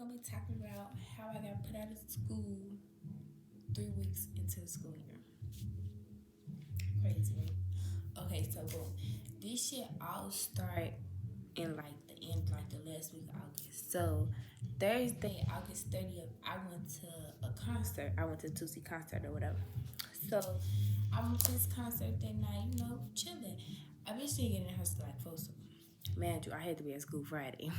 gonna be talking about how I got put out of school 3 weeks into the school year. Crazy, right? Okay, so boom. This shit all start in like the end, like the last week of August. So Thursday, August 30th, I went to a concert. I went to Tusi concert or whatever. So I went to this concert that night, chilling. I been still getting in the house till like 4. So man, I had to be at school Friday.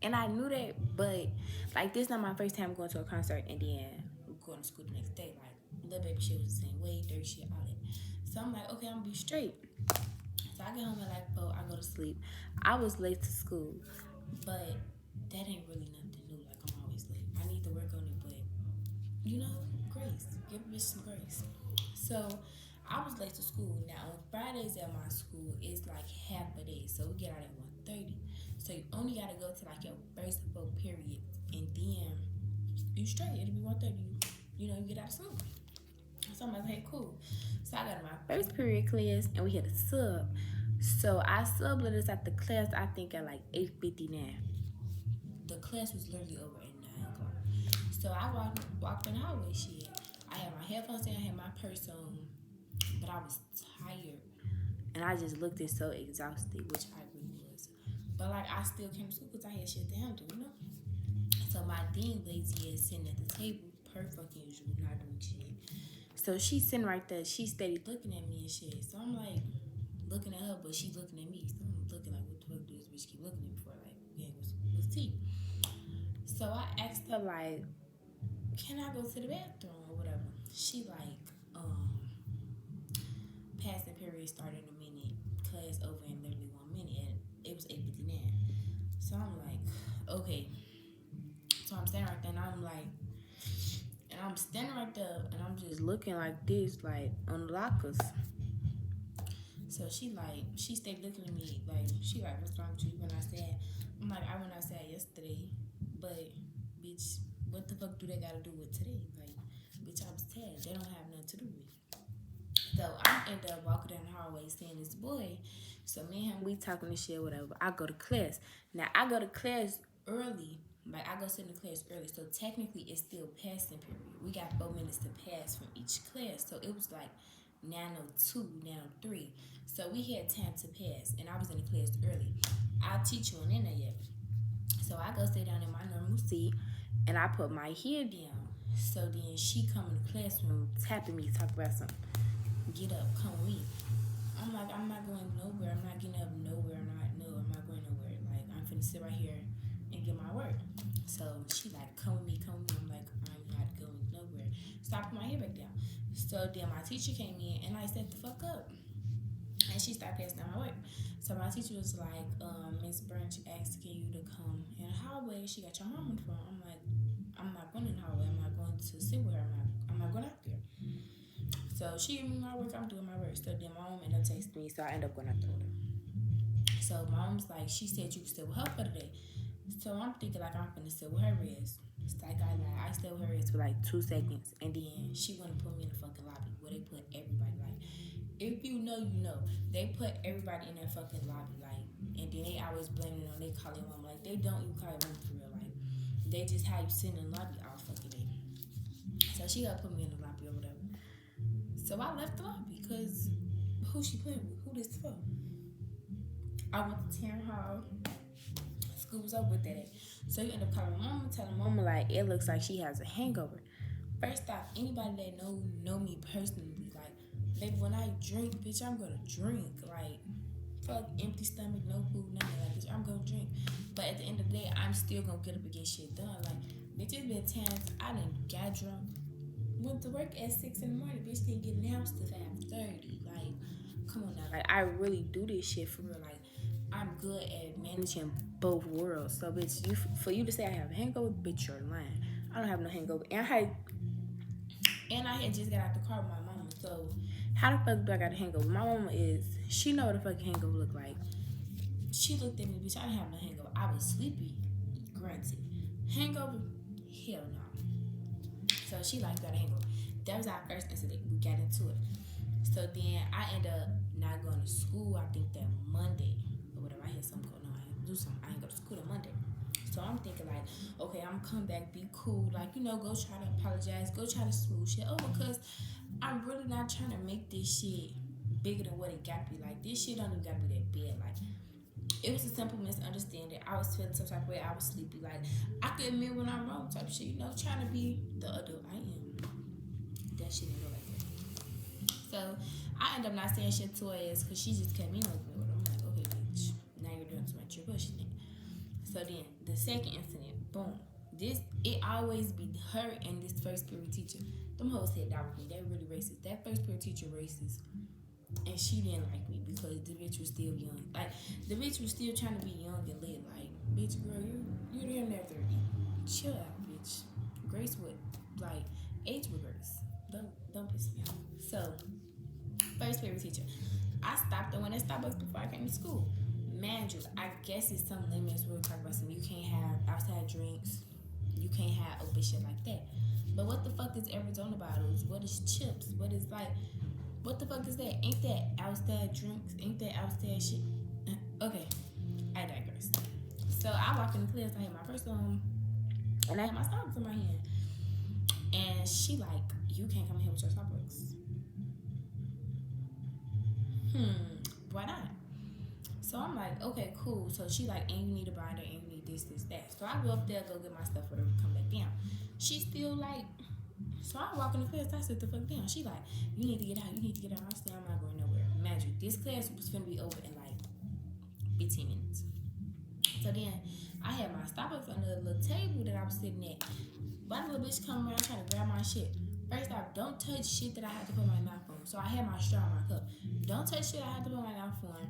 And I knew that, but like this not my first time going to a concert and then going to school the next day. Like little baby shit was the same way, dirty shit, all that. So I'm like, okay, I'm gonna be straight. So I get home at like 4, I go to sleep. I was late to school, but that ain't really nothing new. Like I'm always late. I need to work on it, but grace. Give a bitch some grace. So I was late to school. Now on Fridays at my school it's like half a day. So we get out at 1:30. So you only gotta go to like your first 4 period and then you straight. It'll be 1:30. You get out of school. So I'm like, hey, cool. So I got my first period class and we had a sub. So I subbed us at the class I think at like 8:59. The class was literally over at 9 o'clock. So I walked in the hallway shit. I had my headphones in, I had my purse on, but I was tired. And I just looked so exhausted, which I really was. But like I still came to school because I had shit to handle. So my dean lazy ass sitting at the table, per fucking usual, not doing shit. So she's sitting right there, she steady looking at me and shit. So I'm like looking at her, but she looking at me. So I'm looking like, what the fuck do this bitch keep looking at me for? Like, yeah, what's tea? So I asked her like, can I go to the bathroom or whatever? She like, passing period started in a minute, class over in literally 1 minute, and it was 8:59. So I'm like, okay. So I'm standing right there, and I'm like, and I'm standing right there, and I'm just looking like this, like unlock us. So she stayed looking at me like, she like, what's wrong with you? When I said, I'm like, I went outside yesterday, but bitch, what the fuck do they gotta do with today? Like, bitch, I was tired. They don't have nothing to do with me. So I end up walking down the hallway seeing this boy. So me and him, we talking this shit, whatever. I go to class. Now I go to class early. Like I go sit in the class early. So technically it's still passing period. We got 4 minutes to pass from each class. So it was like 9:02, 9:03. So we had time to pass. And I was in the class early. Our teacher wasn't in there yet. So I go sit down in my normal seat and I put my head down. So then she come in the classroom tapping me, talk about something. Get up, come with me. I'm like, I'm not going nowhere. I'm not getting up nowhere. I'm not going nowhere. Like, I'm finna sit right here and get my work. So she like, come with me, come with me. I'm like, I'm not going nowhere. So I put my head back down. So then my teacher came in and I said the fuck up. And she started passing down my work. So my teacher was like, Miss Branch asking you to come in the hallway. She got your mom on the phone. I'm like, I'm not going in the hallway. I'm not going to sit with her. I'm not going out there. So she gave me my work, I'm doing my work. So then my mom ended up texting me, so I ended up going out there with her. So my mom's like, she said you could stay with her for the day. So I'm thinking like I'm finna sit with her ass. It's like I stayed with her ass for like 2 seconds, and then she wanna put me in the fucking lobby where they put everybody. Like, if you know, you know. They put everybody in that fucking lobby, like, and then they always blame it on they call it woman. Like, they don't even call it woman for real. Like, they just have you sitting in the lobby all fucking day. So she gotta put me in the lobby or whatever. So I left the lobby because who she playing with? Who this for? I went to town hall. School was over with that. So you end up calling mama, telling mama like it looks like she has a hangover. First off, anybody that know me personally, like, baby, when I drink, bitch, I'm gonna drink. Like, fuck empty stomach, no food, nothing. Like, bitch, I'm gonna drink. But at the end of the day, I'm still gonna get up and get shit done. Like, bitch, it's been times I done got drunk. Went to work at 6 in the morning, bitch didn't get announced to 5:30. Like, come on now. Like, I really do this shit for real. Like, I'm good at managing both worlds. So, bitch, for you to say I have a hangover, bitch, you're lying. I don't have no hangover. And I had just got out the car with my mama. So, how the fuck do I got a hangover? My mama she know what a fucking hangover look like. She looked at me, bitch, I didn't have no hangover. I was sleepy, granted. Hangover? Hell no. So she like got a hangover. That was our first incident. We got into it. So then I ended up not going to school. I think that Monday or whatever. I had something going on. I had to do something. I didn't go to school on Monday. So I'm thinking like, okay, I'm come back, be cool, like go try to apologize, go try to smooth shit over, cause I'm really not trying to make this shit bigger than what it got to be. Like this shit don't even got to be that bad. Like it was a simple misunderstanding. I was feeling some type of way. I was sleepy. Like I could admit when I'm wrong, type shit. Trying to be the adult I am. That shit didn't go like that. So I end up not saying shit to her ass because she just kept me like, I'm like, okay, bitch, now you're doing too much. You're pushing it. So then the second incident, boom. It always be her and this first period teacher. Them hoes said that with me. They really racist. That first period teacher racist. And she didn't like me because the bitch was still young. Like the bitch was still trying to be young and lit. Like, bitch, girl, you're damn near 30. Chill out, bitch. Grace would like age with grace. Don't piss me off. So first favorite teacher. I stopped the one at Starbucks before I came to school. Man, you, I guess it's some limits. We'll talk about some. You can't have outside drinks. You can't have open shit like that. But what the fuck is Arizona bottles? What is chips? What is like? What the fuck is that? Ain't that outside drinks? Ain't that outside shit? Okay, I digress. So I walk in the class. I had my first and I had my Starbucks in my hand. And she like, you can't come in here with your Starbucks. Why not? So I'm like, okay, cool. So she like, and you need a binder, and you need this, that. So I go up there, go get my stuff, whatever, come back down. She still like, so I walk in the class, I sit the fuck down. She like, you need to get out, you need to get out. I say, I'm not going nowhere. Imagine, this class was finna be over in like 15 minutes. So then I had my Starbucks on the little table that I was sitting at. But the little bitch come around trying to grab my shit. First off, don't touch shit that I had to put my mouth on. So I had my straw in my cup. Don't touch shit I had to put my mouth on.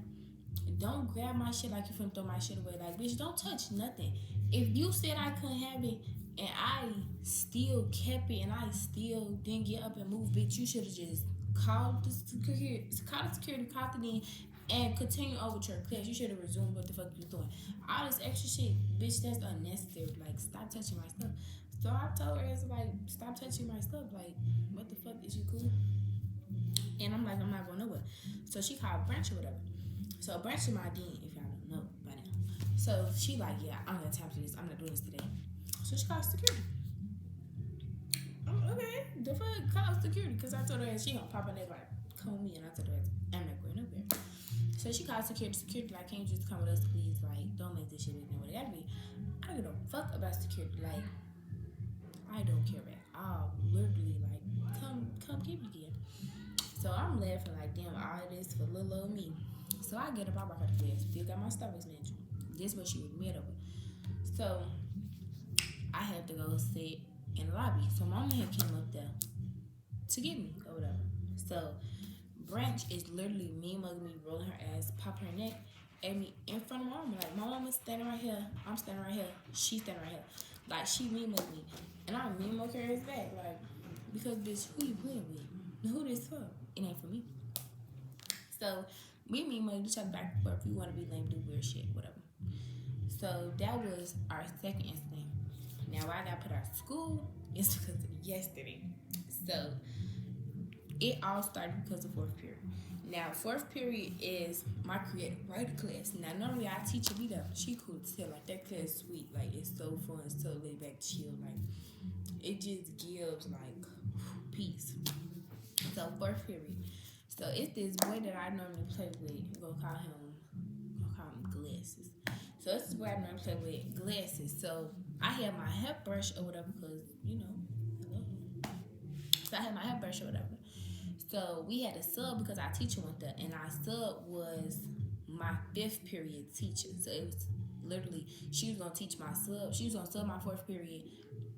Don't grab my shit like you finna throw my shit away. Like, bitch, don't touch nothing. If you said I couldn't have it and I still kept it and I still didn't get up and move, bitch, you should have just called the security, called the dean, and continue over to your class. You should have resumed what the fuck you doing. All this extra shit, bitch, that's unnecessary. Like, stop touching my stuff. So I told her, like, stop touching my stuff. Like, what the fuck, is you cool? And I'm like, I'm not going nowhere. So she called Branch or whatever. So Branch is my dean, if y'all don't know by now. So she like, yeah, I'm gonna tap to this. I'm not doing this today. So she called security. I'm like, okay, the fuck, call security. Because I told her she gonna pop in there like, come with me. And I told her, I'm not going nowhere. So she called security. Security like, can't you just come with us, please? Like, don't make this shit bigger than what it gotta be. I don't give a fuck about security. Like, I don't care at all. Literally, like, come get me there. So I'm laughing like, damn, all this for little old me. So I get up, I walk out the class. Still got my Starbucks manager. This is what she was mad over. So I had to go sit in the lobby. So Mama had came up there to get me or whatever. So Branch is literally me mugging me, rolling her ass, popping her neck at me in front of my mama. Like, my mama's standing right here, I'm standing right here, she's standing right here. Like, she me mugging me. And I me mug her ass back. Like, because bitch, who you playing with? Who this for? It ain't for me. So we me mug each other back and forth. If you want to be lame, do weird shit, whatever. So that was our second incident. Now why I got put out of school is because of yesterday. So it all started because of fourth period. Now fourth period is my creative writing class. Now normally I teach Anita. She cool as hell. Like that class sweet. Like it's so fun, it's so laid back, chill. Like it just gives like peace. So fourth period. So it's this boy that I normally play with. We're gonna call him Glasses. So this is where I normally play with Glasses. So I had my hairbrush or whatever because, hello. So I had my hairbrush or whatever. So we had a sub because our teacher went there, and our sub was my fifth period teacher. So it was literally, she was gonna teach my sub. She was gonna sub my fourth period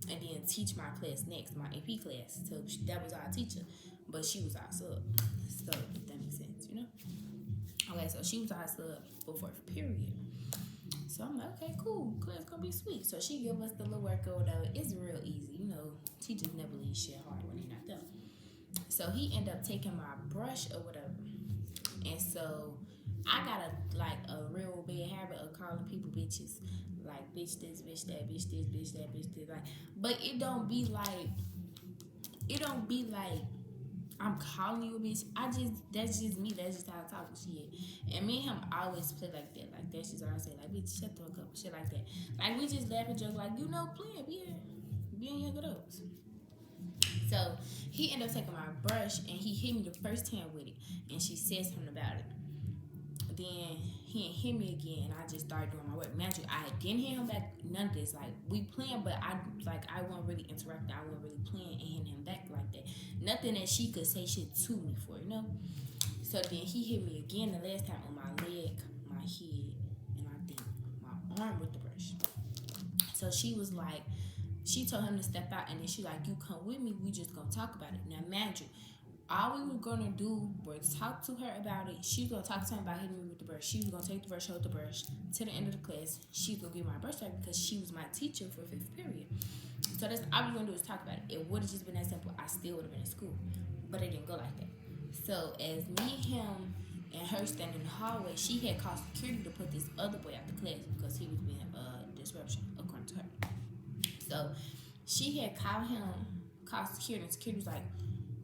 and then teach my class next, my AP class. So that was our teacher, but she was our sub. So if that makes sense, Okay, so she was our sub for fourth period. So I'm like, okay, cool, class gonna be sweet. So she give us the little work or whatever. It's real easy, Teachers never leave shit hard when they're not there. So he ended up taking my brush or whatever, and so I got a real bad habit of calling people bitches, like bitch this, bitch that, bitch this, bitch that, bitch this, like. But it don't be like I'm calling you a bitch. That's just me. That's just how I talk with shit. And me and him always play like that. Like that's just what I say. Like bitch, shut the fuck up, shit like that. Like we just laugh and joke. Like playing, being young adults. So he ended up taking my brush and he hit me the first time with it, and she said something about it. Then he didn't hit me again, and I just started doing my work. Magic, I didn't hit him back. None of this. Like we playing, but I wasn't really interacting. I wasn't really playing and hitting him back like that. Nothing that she could say shit to me for. So then he hit me again the last time on my leg, my head, and I think my arm with the brush. So she told him to step out, and then she like, you come with me. We just gonna talk about it. Now, magic. All we were gonna do was talk to her about it. She was gonna talk to him about hitting me with the brush. She was gonna take the brush, hold the brush to the end of the class. She was gonna give my brush back because she was my teacher for fifth period. So that's all we were gonna do is talk about it. It would have just been that simple. I still would have been in school, but it didn't go like that. So as me, him, and her standing in the hallway, she had called security to put this other boy out the class because he was being disruption according to her. So she had called security, and security was like,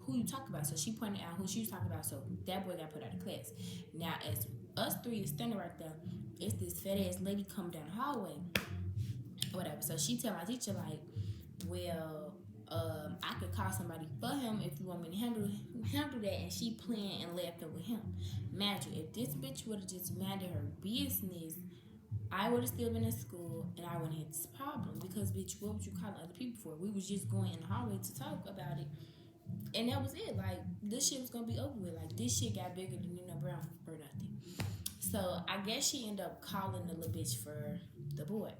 who you talking about? So she pointed out who she was talking about. So that boy got put out of class. Now, as us three is standing right there, it's this fat ass lady come down the hallway, whatever. So she tell my teacher like, well, I could call somebody for him if you want me to handle that. And she playing and laughing with him. Imagine if this bitch would have just minded her business, I would have still been in school and I wouldn't have this problem because bitch, what would you call other people for? We was just going in the hallway to talk about it. And that was it. Like, this shit was gonna be over with. Like, this shit got bigger than Nina Brown for nothing. So I guess she ended up calling the little bitch for the boy.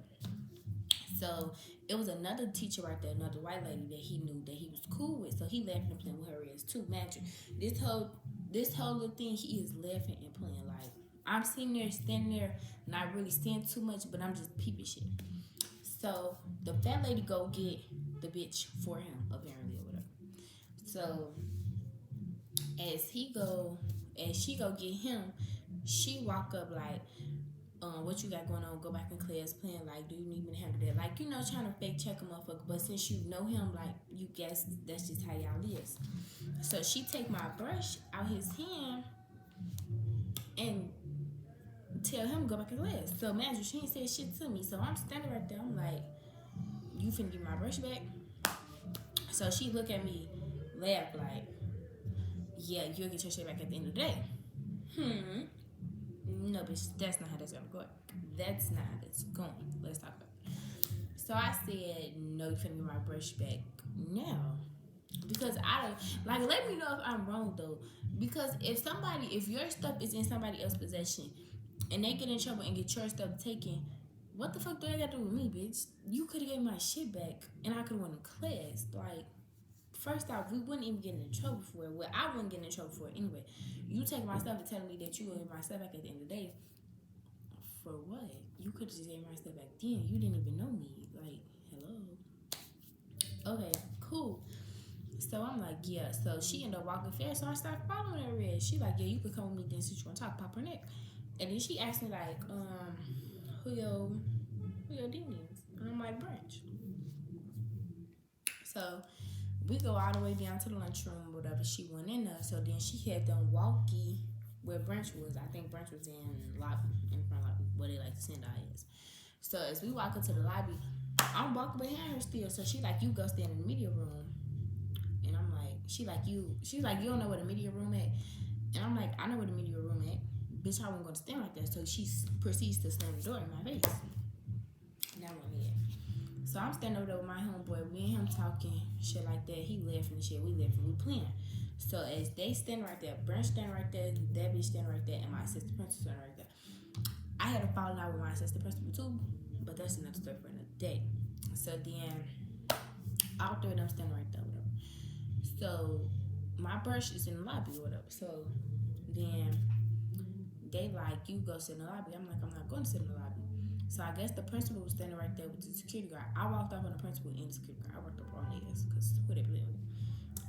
So it was another teacher right there, another white lady that he knew that he was cool with. So he laughing and playing with her ass too. Imagine this whole little thing. He is laughing and playing. Like, I'm sitting there, standing there, not really saying too much, but I'm just peeping shit. So the fat lady go get the bitch for him apparently or whatever. So as she go get him, she walk up like, what you got going on? Go back in class playing like, do you need me to handle that? Like, trying to fake check a motherfucker, but since you know him, like, you guess that's just how y'all is. So she take my brush out his hand and tell him to go back in class. So imagine she ain't said shit to me. So I'm standing right there. I'm like, you finna give my brush back? So she look at me, laugh like, yeah, you'll get your shit back at the end of the day. No, bitch, that's not how that's gonna go. That's not how that's going. Let's talk about it. So I said, no, you finna get my brush back now. Because I don't, like, let me know if I'm wrong though. Because if your stuff is in somebody else's possession and they get in trouble and get your stuff taken, what the fuck do they got to do with me, bitch? You could have gave my shit back and I could have went in class. Like, first off, we wouldn't even get in trouble for it. Well, I wouldn't get in trouble for it anyway. You take my stuff and telling me that you will give my stuff back at the end of the day. For what? You could have just gave my stuff back then. You didn't even know me. Like, hello. Okay, cool. So I'm like, yeah. So she ended up walking fast. So I started following her red. She like, yeah, you could come with me then since you want to talk, pop her neck. And then she asked me like, who your demons? And I'm like, Branch. So we go all the way down to the lunchroom, whatever. She went in there. So then she had them walkie where Branch was. I think Branch was in lobby, in front lobby, where they like to send our ass. So as we walk into the lobby, I'm walking behind her still. So she like, you go stand in the media room. And I'm like, she's like, you don't know where the media room at? And I'm like, I know where the media room at. Bitch, I wasn't going to stand like that. So she proceeds to slam the door in my face. That one here. So I'm standing over there with my homeboy. Me and him talking, shit like that. He laughing and shit. We laughing. We playing. So as they stand right there, Brent stand right there, that bitch stand right there, and my assistant principal stand right there. I had a falling out with my assistant principal too, but that's another story for another day. So then, all three of them stand right there, whatever. So my brush is in the lobby or whatever. So then they like, you go sit in the lobby. I'm like, I'm not going to sit in the lobby. So I guess the principal was standing right there with the security guard. I walked up on the principal and the security guard. I worked up on his because who they believe in.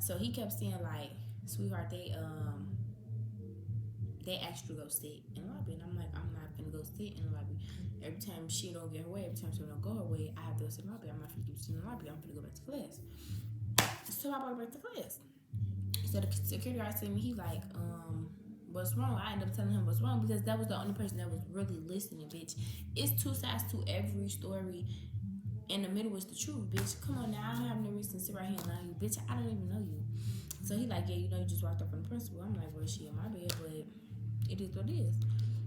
So he kept saying like, sweetheart, they asked you to go sit in the lobby. And I'm like, I'm not gonna go sit in the lobby. Every time she don't get her way, every time she don't go her way, I have to go sit in the lobby. I'm not gonna keep sitting in the lobby. I'm gonna go back to class. So I walked back to class. So the security guard said to me, he like, what's wrong? I ended up telling him what's wrong because that was the only person that was really listening, bitch. It's two sides to every story. In the middle is the truth, bitch. Come on now, I don't have no reason to sit right here and lie to you, bitch. I don't even know you. So he like, yeah, you know, you just walked up on the principal. I'm like, well, shit, my bad, but it is what it is.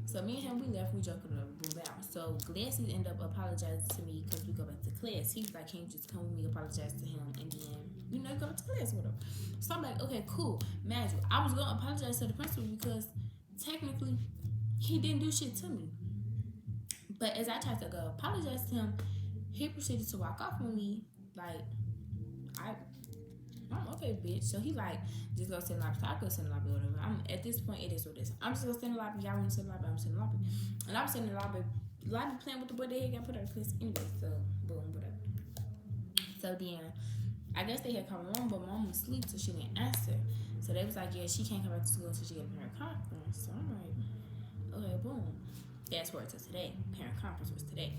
So me and him, we left, we joking around, move out. So Glasses ended up apologizing to me because we go back to class. He was like, can you just come with me, apologize to him, and then, you know, go to class with him. So I'm like, okay, cool. Imagine, I was going to apologize to the principal because technically he didn't do shit to me. But as I tried to go apologize to him, he proceeded to walk off on me like, I'm okay, bitch. So he like, just go sit in the lobby. So I go sit in the lobby or whatever. I'm at this point, it is what it is. I'm just gonna sit in the lobby. Y'all want to sit in the lobby? I'm sitting in the lobby, and I'm sitting in the lobby playing with the boy that he got put out of class anyway. So boom, whatever. So then, I guess they had called my mom, but my mom was asleep, so she didn't answer. So they was like, yeah, she can't come back to school until she get a parent conference. So I'm like, okay, boom. Fast forward to today. Parent conference was today.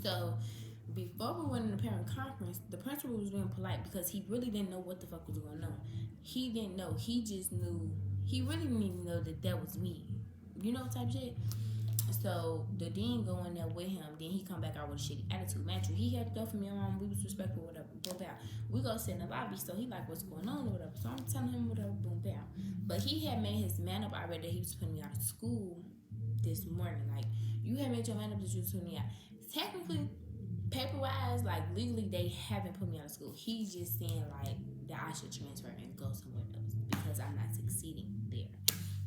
So before we went in the parent conference, the principal was being polite because he really didn't know what the fuck was going on. He didn't know. He just knew. He really didn't even know that was me. You know, type shit. So the dean go in there with him. Then he come back out with a shitty attitude. Man, he had to go for me and mom. We was respectful, whatever. Boom, bow. We go sit in the lobby. So he like, what's going on or whatever. So I'm telling him whatever. Boom, bow. But he had made his man up already that he was putting me out of school this morning. Like, you had made your man up that you was putting me out. Technically, paper wise, like legally, they haven't put me out of school. He's just saying like that I should transfer and go somewhere else because I'm not succeeding there.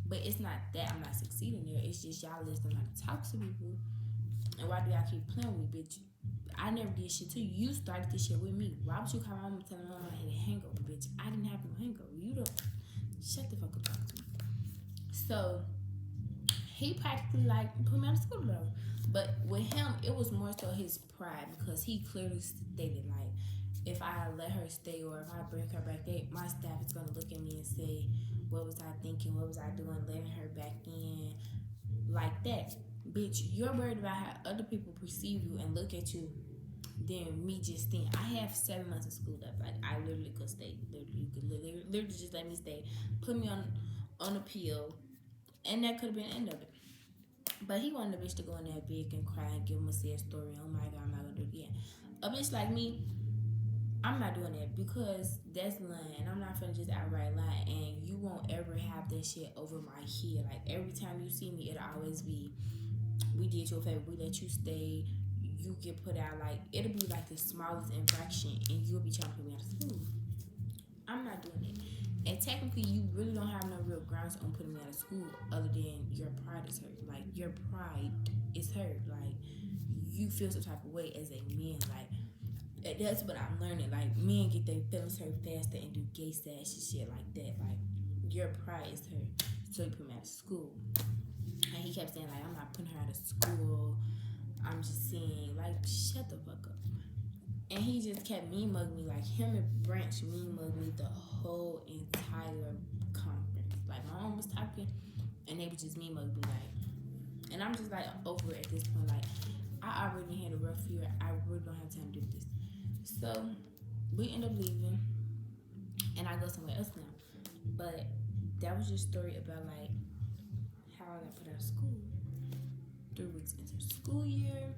But it's not that I'm not succeeding there. It's just y'all just don't know how to talk to people. And why do y'all keep playing with me, bitch? I never did shit to you. You started this shit with me. Why would you call my mom and tell my mom I had a hangover, bitch? I didn't have no hangover. You don't. Shut the fuck up, talk to me. So he practically like put me out of school though. But with him, it was more so his pride because he clearly stated like, if I let her stay or if I bring her back, my staff is gonna look at me and say, what was I thinking? What was I doing? Letting her back in like that, bitch. You're worried about how other people perceive you and look at you than me just staying. I have 7 months of school left. Like I literally could stay. Literally, you could literally just let me stay, put me on appeal, and that could have been the end of it. But he wanted the bitch to go in there big and cry and give him a sad story. Oh my god, I'm not gonna do it again. A bitch like me, I'm not doing that because that's lying. I'm not finna just outright lie, and you won't ever have that shit over my head. Like every time you see me, it'll always be, we did you a favor, we let you stay, you get put out. Like it'll be like the smallest infraction, and you'll be trying to put me out of school. I'm not doing it. And technically, you really don't have no real grounds on putting me out of school other than your pride is hurt. Like, your pride is hurt. Like, you feel some type of way as a man. Like, that's what I'm learning. Like, men get their feelings hurt faster and do gay stash and shit like that. Like, your pride is hurt. So you put me out of school. And he kept saying, like, I'm not putting her out of school. I'm just saying, like, shut the fuck up. And he just kept me mugging me, like him and Branch me mugged me the whole entire conference. Like my mom was talking, and they was just me mugging me, like. And I'm just like over it at this point. Like I already had a rough year. I really don't have time to do this. So we end up leaving, and I go somewhere else now. But that was just a story about like how I got put out of school. 3 weeks into the school year.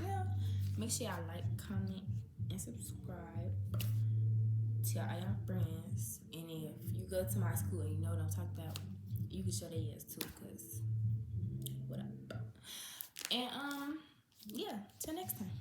Yeah. Make sure y'all like, comment, and subscribe. Tell all y'all friends. And if you go to my school and you know what I'm talking about, you can show their yes too, cause what up? And yeah, till next time.